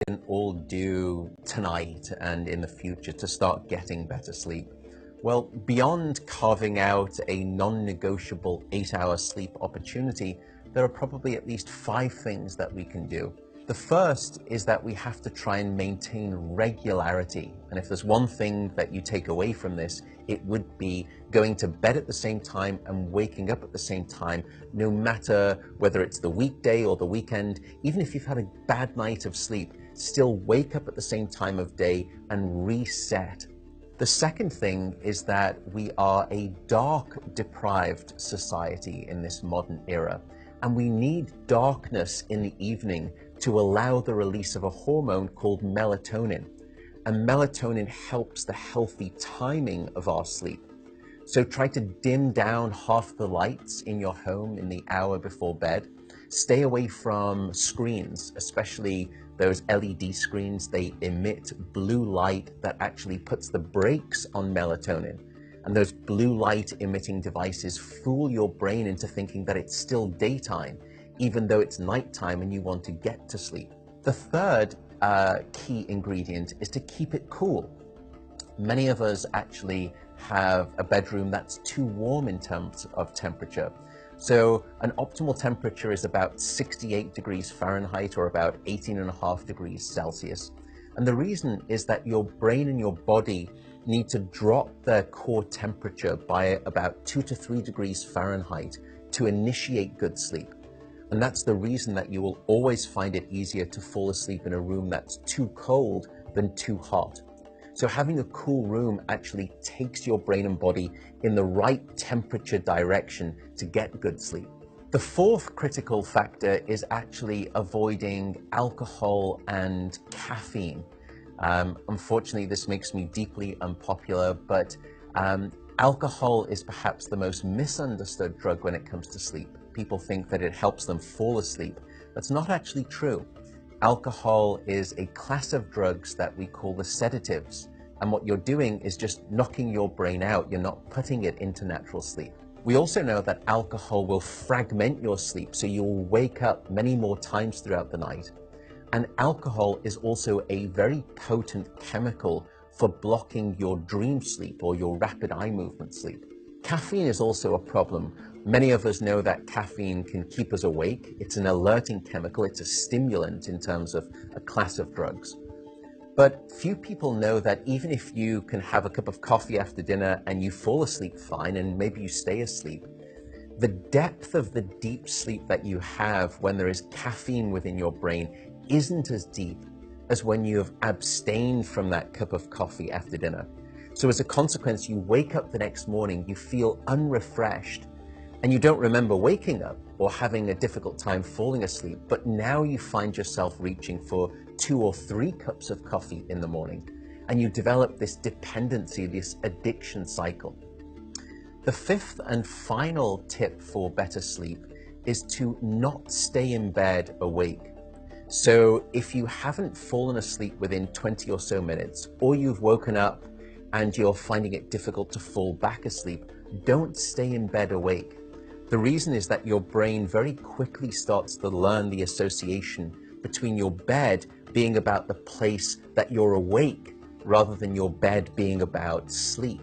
can all do tonight and in the future to start getting better sleep? Well, beyond carving out a non-negotiable 8-hour sleep opportunity, there are probably at least 5 things that we can do. The first is that we have to try and maintain regularity. And if there's one thing that you take away from this, it would be going to bed at the same time and waking up at the same time, no matter whether it's the weekday or the weekend. Even if you've had a bad night of sleep, still wake up at the same time of day and reset. The second thing is that we are a dark deprived society in this modern era, and we need darkness in the evening to allow the release of a hormone called melatonin. And melatonin helps the healthy timing of our sleep. So try to dim down half the lights in your home in the hour before bed. Stay away from screens, especially those LED screens. They emit blue light that actually puts the brakes on melatonin. And those blue light emitting devices fool your brain into thinking that it's still daytime, even though it's nighttime and you want to get to sleep. The third key ingredient is to keep it cool. Many of us actually have a bedroom that's too warm in terms of temperature. So an optimal temperature is about 68 degrees Fahrenheit or about 18.5 degrees Celsius. And the reason is that your brain and your body need to drop their core temperature by about 2 to 3 degrees Fahrenheit to initiate good sleep. And that's the reason that you will always find it easier to fall asleep in a room that's too cold than too hot. So having a cool room actually takes your brain and body in the right temperature direction to get good sleep. The fourth critical factor is actually avoiding alcohol and caffeine. Unfortunately, this makes me deeply unpopular, but alcohol is perhaps the most misunderstood drug when it comes to sleep. People think that it helps them fall asleep. That's not actually true. Alcohol is a class of drugs that we call the sedatives. And what you're doing is just knocking your brain out. You're not putting it into natural sleep. We also know that alcohol will fragment your sleep, so you'll wake up many more times throughout the night. And alcohol is also a very potent chemical for blocking your dream sleep or your rapid eye movement sleep. Caffeine is also a problem. Many of us know that caffeine can keep us awake. It's an alerting chemical. It's a stimulant in terms of a class of drugs. But few people know that even if you can have a cup of coffee after dinner and you fall asleep fine and maybe you stay asleep, the depth of the deep sleep that you have when there is caffeine within your brain isn't as deep as when you have abstained from that cup of coffee after dinner. So as a consequence, you wake up the next morning, you feel unrefreshed, and you don't remember waking up or having a difficult time falling asleep, but now you find yourself reaching for 2 or 3 cups of coffee in the morning, and you develop this dependency, this addiction cycle. The fifth and final tip for better sleep is to not stay in bed awake. So if you haven't fallen asleep within 20 or so minutes, or you've woken up and you're finding it difficult to fall back asleep, don't stay in bed awake. The reason is that your brain very quickly starts to learn the association between your bed being about the place that you're awake rather than your bed being about sleep.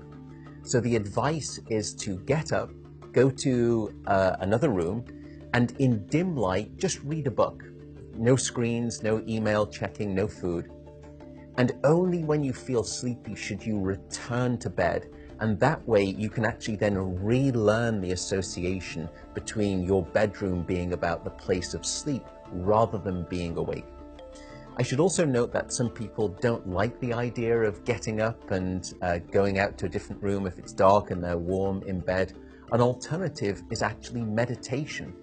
So the advice is to get up, go to another room, and in dim light, just read a book. No screens, no email checking, no food. And only when you feel sleepy should you return to bed. And that way you can actually then relearn the association between your bedroom being about the place of sleep rather than being awake. I should also note that some people don't like the idea of getting up and going out to a different room if it's dark and they're warm in bed. An alternative is actually meditation.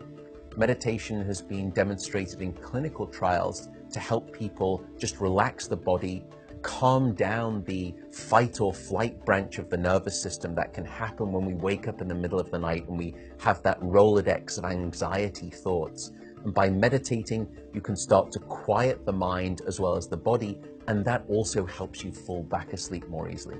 Meditation has been demonstrated in clinical trials to help people just relax the body, calm down the fight or flight branch of the nervous system that can happen when we wake up in the middle of the night and we have that Rolodex of anxiety thoughts. And by meditating, you can start to quiet the mind as well as the body, and that also helps you fall back asleep more easily.